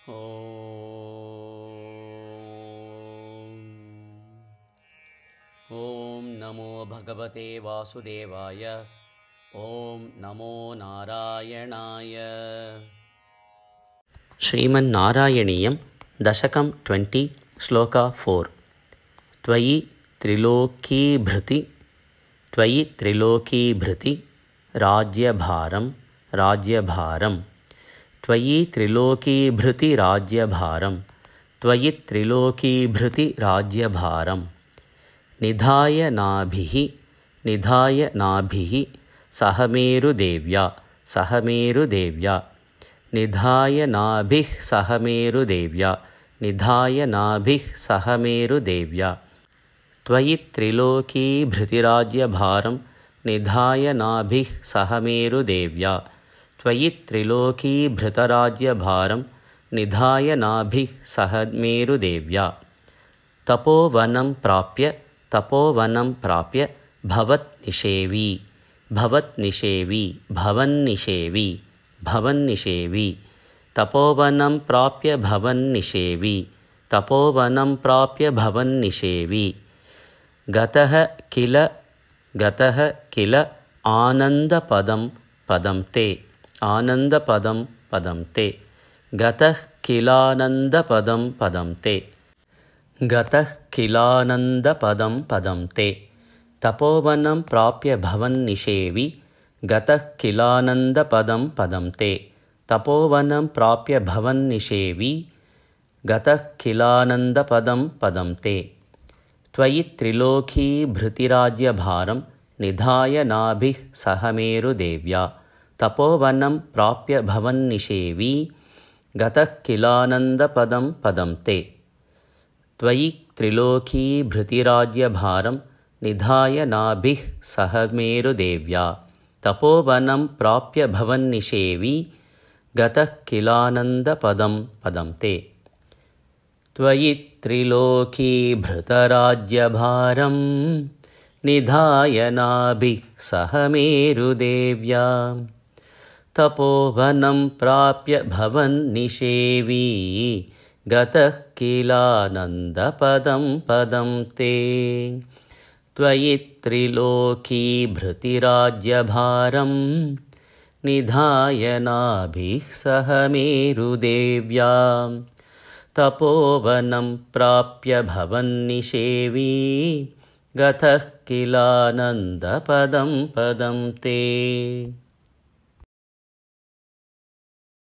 ॐ नमो भगवते वासुदेवाय। ॐ नमो नारायणाय। श्रीमन्नारायणीयं दशकं 20 श्लोका 4। त्वयि त्रिलोकीभृति राज्यभारं त्वयि त्रिलोकीभृति राज्यभारं निधाय नाभिः सहमेरुदेव्या निधाय नाभिः सहमेरुदेव्या त्वयि त्रिलोकीभृतिराज्यभारं निधाय नाभिः सहमेरुदेव्या त्वयि त्रिलोकीभृतराज्यभारं निधाय नाभिः सहमेरुदेव्या तपोवनं प्राप्य भवन्निषेवी तपोवनं प्राप्य भवन्निषेवी गतः किल आनन्दपदं ते गतः किलानन्दपदं ते तपोवनं प्राप्य भवन्निषेवी गतः किलानन्दपदं ते तपोवनं प्राप्य भवन्निषेवी गतः किलानन्दपदं ते त्वयि त्रिलोकीभृतिराज्यभारं निधाय नाभिः सहमेरुदेव्या तपोवनं प्राप्य भवन्निषेवी गतः किलानन्दपदं ते त्वयि त्रिलोकीभृतिराज्यभारं निधाय नाभिः सहमेरुदेव्या तपोवनं प्राप्य भवन्निषेवी गतः किलानन्दपदं ते त्वयि त्रिलोकीभृतराज्यभारं निधाय नाभिः सहमेरुदेव्या तपोवनं प्राप्य भवन्निषेवी गतः किलानन्दपदं ते त्वयि त्रिलोकीभृतिराज्यभारं निधाय नाभिः सहमेरुदेव्या तपोवनं प्राप्य भवन्निषेवी गतः किलानन्दपदं ते।